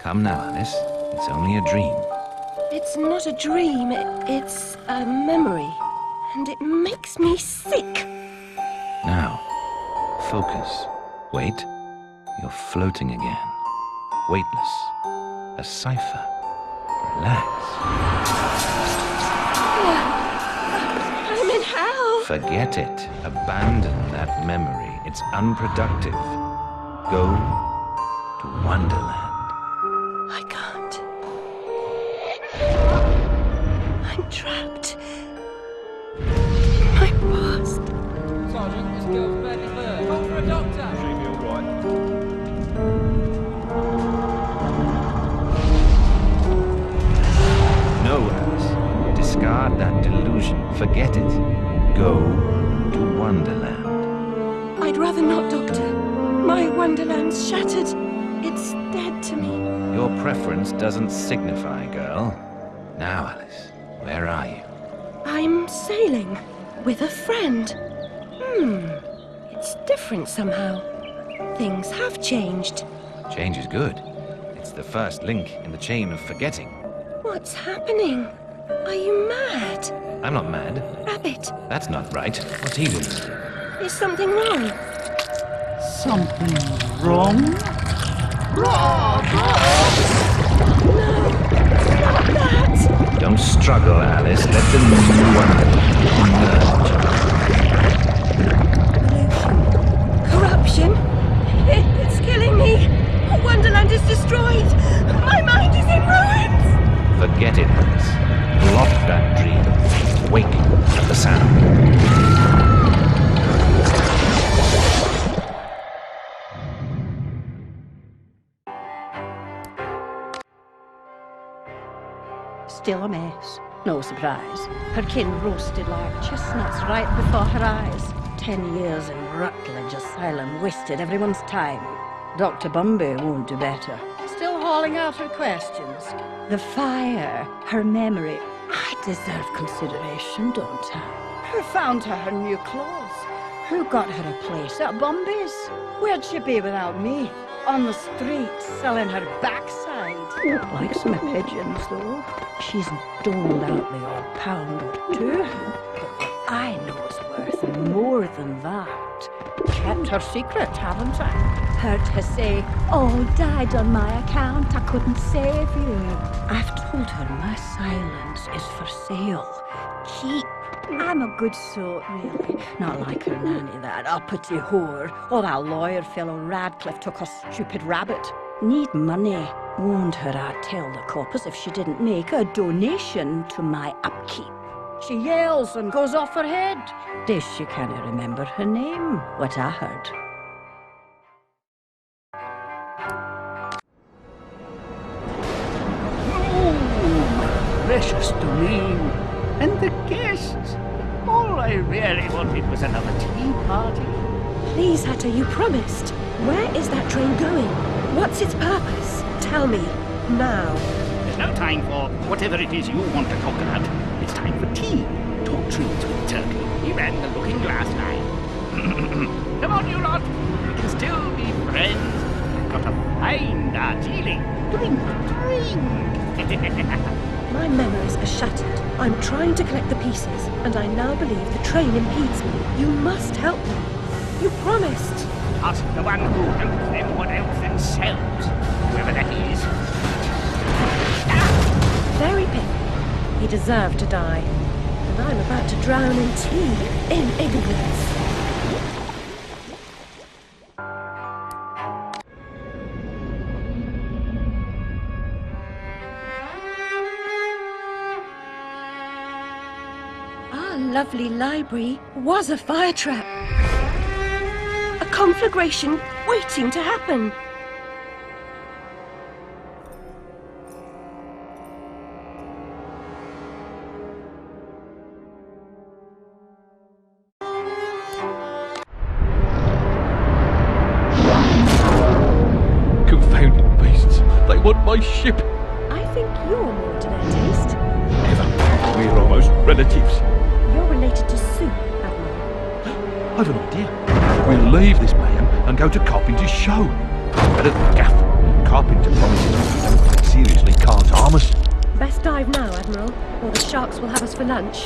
Come now, Alice. It's only a dream. It's not a dream, it's a memory. And it makes me sick. Now, focus. Wait. You're floating again. Weightless. A cipher. Relax. I'm in hell. Forget it. Abandon that memory. It's unproductive. Go to Wonderland. I can't. I'm trapped. My past. Sergeant, this girl's badly hurt. Call for a doctor. She'll be all right. No, Alice. Discard that delusion. Forget it. Go to Wonderland. I'd rather not, Doctor. My Wonderland's shattered. It's dead to me. Your preference doesn't signify, girl. Now, Alice, where are you? I'm sailing with a friend. It's different somehow. Things have changed. Change is good. It's the first link in the chain of forgetting. What's happening? Are you mad? I'm not mad. Rabbit, That's not right. What's he doing? is something wrong? Something wrong? No, not that! Don't struggle, Alice. Let the new Wonderland emerge. Corruption? It's killing me! Wonderland is destroyed! My mind is in ruins! Forget it, Alice. Block that dream. Wake at the sound. Still a mess. No surprise. Her kin roasted like chestnuts right before her eyes. 10 years in Rutledge Asylum wasted everyone's time. Dr. Bumby won't do better. Still hauling out her questions. The fire, her memory. I deserve consideration, don't I? Who found her new clothes? Who got her a place at Bumby's? Where'd she be without me? On the street, selling her backside. Like some pigeons, though. She's doled out the odd pound or two. But what I know is worth more than that. Kept her secret, haven't I? Heard her say, all died on my account, I couldn't save you. I've told her my silence is for sale. Keep. I'm a good sort, really. Not like her nanny, that uppity whore. Or that lawyer fellow Radcliffe took her stupid rabbit. Need money. Warned her I'd tell the coppers if she didn't make a donation to my upkeep. She yells and goes off her head. Days she can't remember her name, what I heard. Oh, precious domain. And the guests. All I really wanted was another tea party. Please, Hatter, you promised. Where is that train going? What's its purpose? Tell me, now. There's no time for whatever it is you want to talk about. It's time for tea. Talk trees with Turkey. He ran the looking glass line. Come on, you lot. We can still be friends. I've got a fine Darjeeling. Drink. My memories are shattered. I'm trying to collect the pieces, and I now believe the train impedes me. You must help me. You promised. Ask the one who helps them what else themselves. Whoever that is. Very picky. He deserved to die. And I'm about to drown in tea, in ignorance. Our lovely library was a fire trap. A conflagration waiting to happen. Confounded beasts. They want my ship. I think you're more to their taste. Never. We're almost relatives. You're related to Sue, Admiral. I've an idea. We'll leave this mayhem and go to Coppin's show. Better than Gaff. carpenter promises if we don't take seriously can't harm us. Best dive now, Admiral, or the sharks will have us for lunch.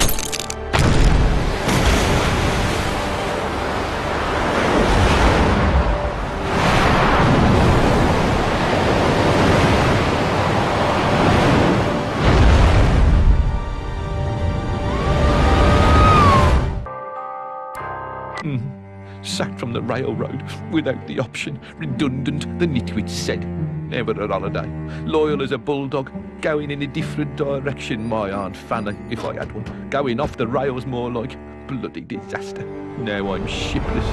Sacked from the railroad without the option. Redundant, the nitwit said. Never a holiday. Loyal as a bulldog. Going in a different direction, my Aunt Fanny, if I had one. Going off the rails more like. Bloody disaster. Now I'm shipless.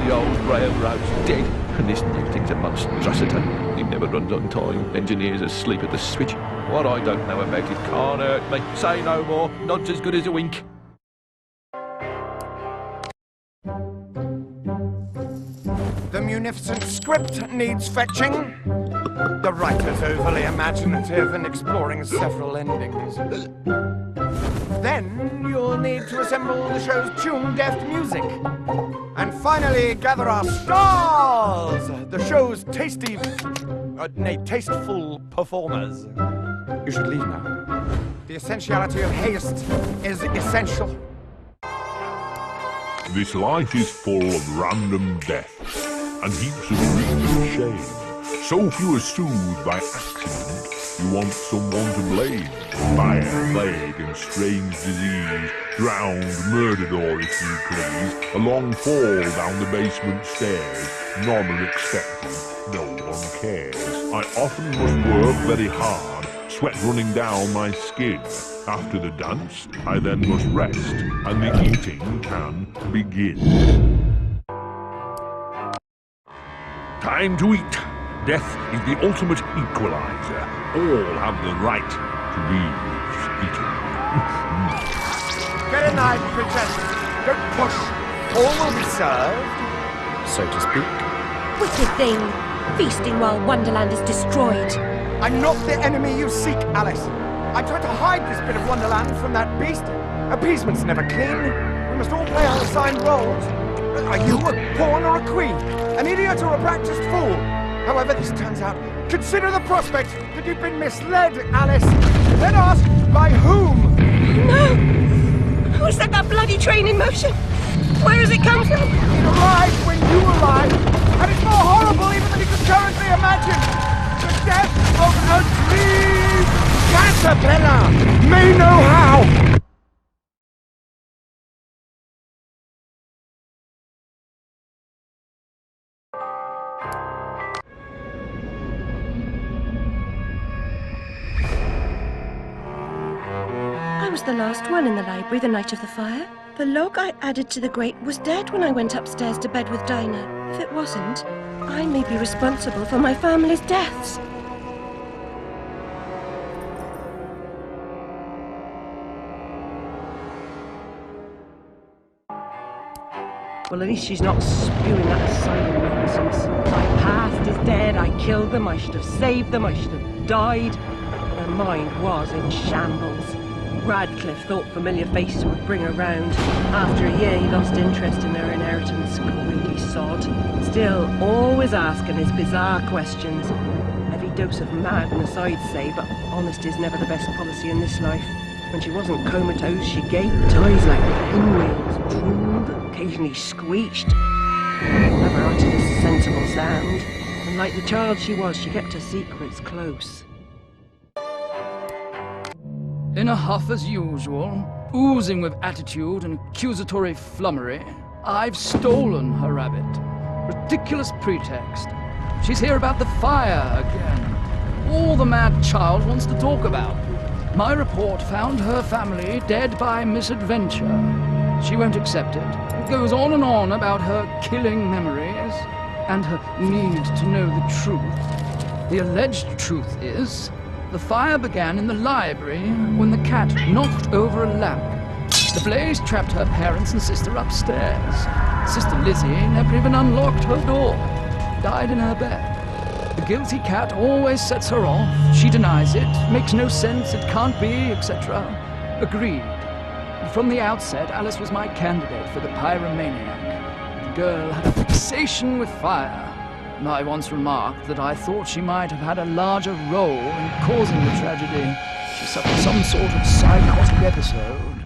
The old railroad's dead. And this new thing's a monstrosity. It never runs on time. Engineers asleep at the switch. What I don't know about it can't hurt me. Say no more. Nod's as good as a wink. The munificent script needs fetching. The writer's overly imaginative and exploring several endings. Then you'll need to assemble the show's tune-deft music. And finally, gather our stars! The show's tasteful performers. You should leave now. The essentiality of haste is essential. This life is full of random deaths and heaps of grief and shame. So if you are soothed by accident, you want someone to blame. Fire, plague and strange disease, drowned, murdered or, if you please, a long fall down the basement stairs, none are expected, no one cares. I often must work very hard, sweat running down my skin. After the dance, I then must rest, and the eating can begin. Time to eat. Death is the ultimate equalizer. All have the right to be eaten. Get a knife, Princess. Don't push. All will be served, so to speak. Wicked thing! Feasting while Wonderland is destroyed. I'm not the enemy you seek, Alice. I tried to hide this bit of Wonderland from that beast. Appeasement's never clean. We must all play our assigned roles. Are you a pawn or a queen? An idiot or a practiced fool? However this turns out, consider the prospect that you've been misled, Alice. Then ask, by whom? No! Who set that bloody train in motion? Where has it come from? It arrived when you arrived, and it's more horrible even than you can currently imagine. The death of a dream caterpillar may know how. I was the last one in the library the night of the fire. The log I added to the grate was dead when I went upstairs to bed with Dinah. If it wasn't, I may be responsible for my family's deaths. Well, at least she's not spewing that asylum nonsense. My past is dead, I killed them, I should have saved them, I should have died. Her mind was in shambles. Radcliffe thought familiar faces would bring her round. After a year, he lost interest in her inheritance, greedy sod. Still, always asking his bizarre questions. Heavy dose of madness, I'd say, but honesty's never the best policy in this life. When she wasn't comatose, she gaped, eyes like pinwheels, drooled, occasionally screeched. Never uttered a sensible sound. And like the child she was, she kept her secrets close. In a huff as usual, oozing with attitude and accusatory flummery, I've stolen her rabbit. Ridiculous pretext. She's here about the fire again. All the mad child wants to talk about. My report found her family dead by misadventure. She won't accept it. It goes on and on about her killing memories and her need to know the truth. The alleged truth is, the fire began in the library when the cat knocked over a lamp. The blaze trapped her parents and sister upstairs. Sister Lizzie never even unlocked her door. Died in her bed. The guilty cat always sets her off. She denies it, makes no sense, it can't be, etc. Agreed. From the outset, Alice was my candidate for the pyromaniac. The girl had a fixation with fire. I once remarked that I thought she might have had a larger role in causing the tragedy. She suffered some sort of psychotic episode.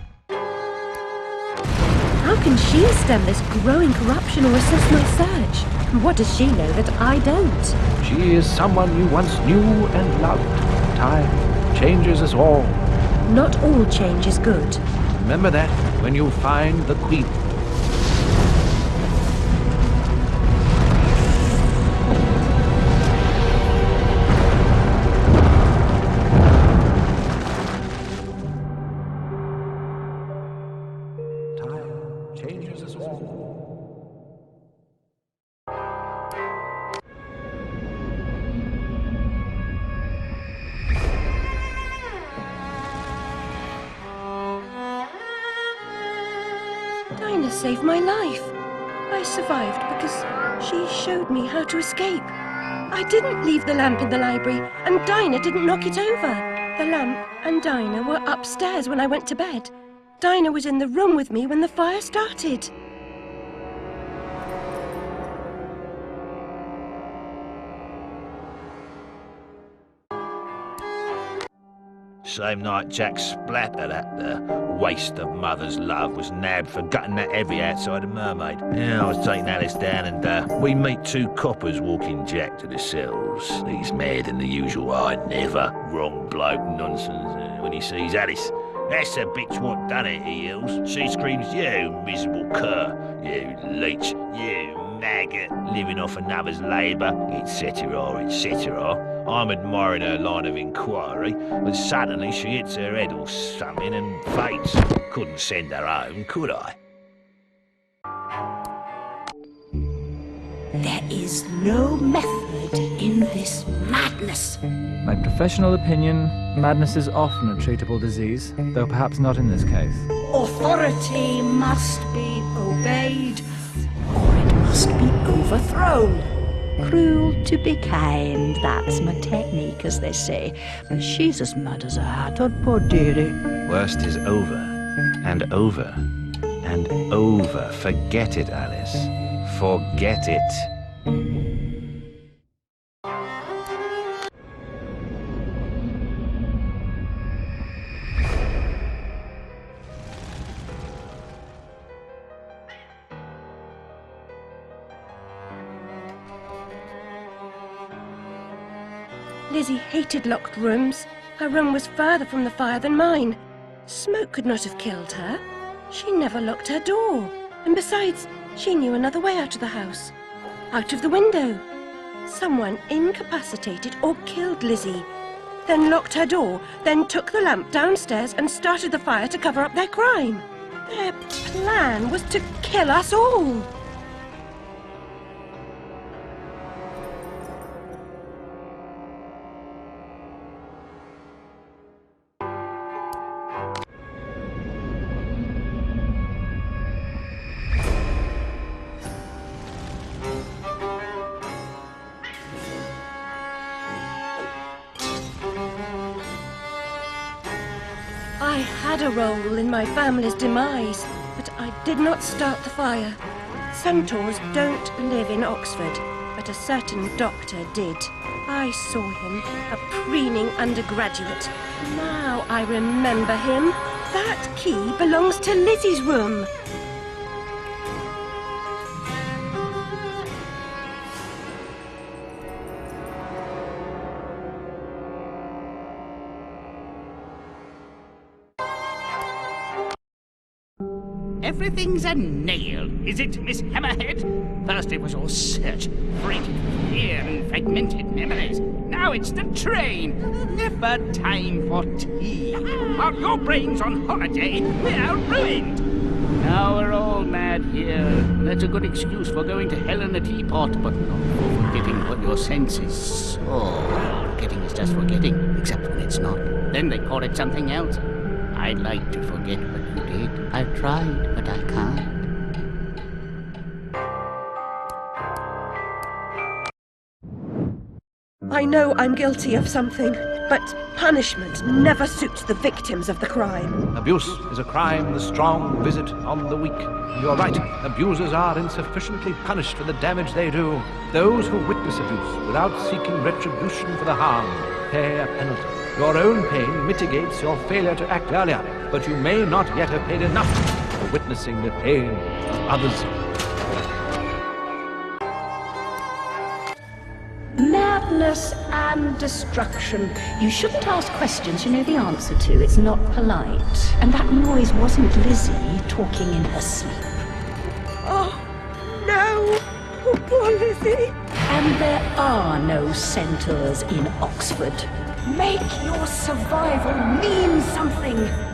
How can she stem this growing corruption or assist my search? What does she know that I don't? She is someone you once knew and loved. Time changes us all. Not all change is good. Remember that when you find the Queen. Time changes us all. Dinah saved my life. I survived because she showed me how to escape. I didn't leave the lamp in the library, and Dinah didn't knock it over. The lamp and Dinah were upstairs when I went to bed. Dinah was in the room with me when the fire started. Same night Jack splattered at the waste of mother's love was nabbed for gutting that heavy outside a mermaid. Yeah, I was taking Alice down and we meet two coppers walking Jack to the cells. He's mad than the usual I never wrong bloke nonsense when he sees Alice. That's the bitch what done it, he yells. She screams, you miserable cur, you leech, you maggot, living off another's labour, etc., etc. I'm admiring her line of inquiry, but suddenly she hits her head or something and faints. Couldn't send her home, could I? There is no method in this madness. My professional opinion, madness is often a treatable disease, though perhaps not in this case. Authority must be obeyed, or it must be overthrown. Cruel to be kind, that's my technique, as they say. But she's as mad as a hatter, poor dearie. Worst is over, and over, and over. Forget it, Alice. Forget it. Lizzie hated locked rooms. Her room was further from the fire than mine. Smoke could not have killed her. She never locked her door. And besides, she knew another way out of the house. Out of the window. Someone incapacitated or killed Lizzie. Then locked her door, then took the lamp downstairs and started the fire to cover up their crime. Their plan was to kill us all. I had a role in my family's demise, but I did not start the fire. Centaurs don't live in Oxford, but a certain doctor did. I saw him, a preening undergraduate. Now I remember him. That key belongs to Lizzie's room. Everything's a nail, is it, Miss Hammerhead? First it was all search, freighted with fear and fragmented memories. Now it's the train. Never time for tea. While your brain's on holiday, we're ruined. Now we're all mad here. That's a good excuse for going to hell in a teapot, but not for forgetting what your senses saw. Forgetting is just forgetting, except when it's not. Then they call it something else. I'd like to forget what you did. I've tried, but I can't. I know I'm guilty of something. But punishment never suits the victims of the crime. Abuse is a crime the strong visit on the weak. You are right, abusers are insufficiently punished for the damage they do. Those who witness abuse without seeking retribution for the harm pay a penalty. Your own pain mitigates your failure to act earlier, but you may not yet have paid enough for witnessing the pain of others. Madness and destruction. You shouldn't ask questions you know the answer to. It's not polite. And that noise wasn't Lizzie talking in her sleep. Oh, no! Oh, poor Lizzie! And there are no centaurs in Oxford. Make your survival mean something.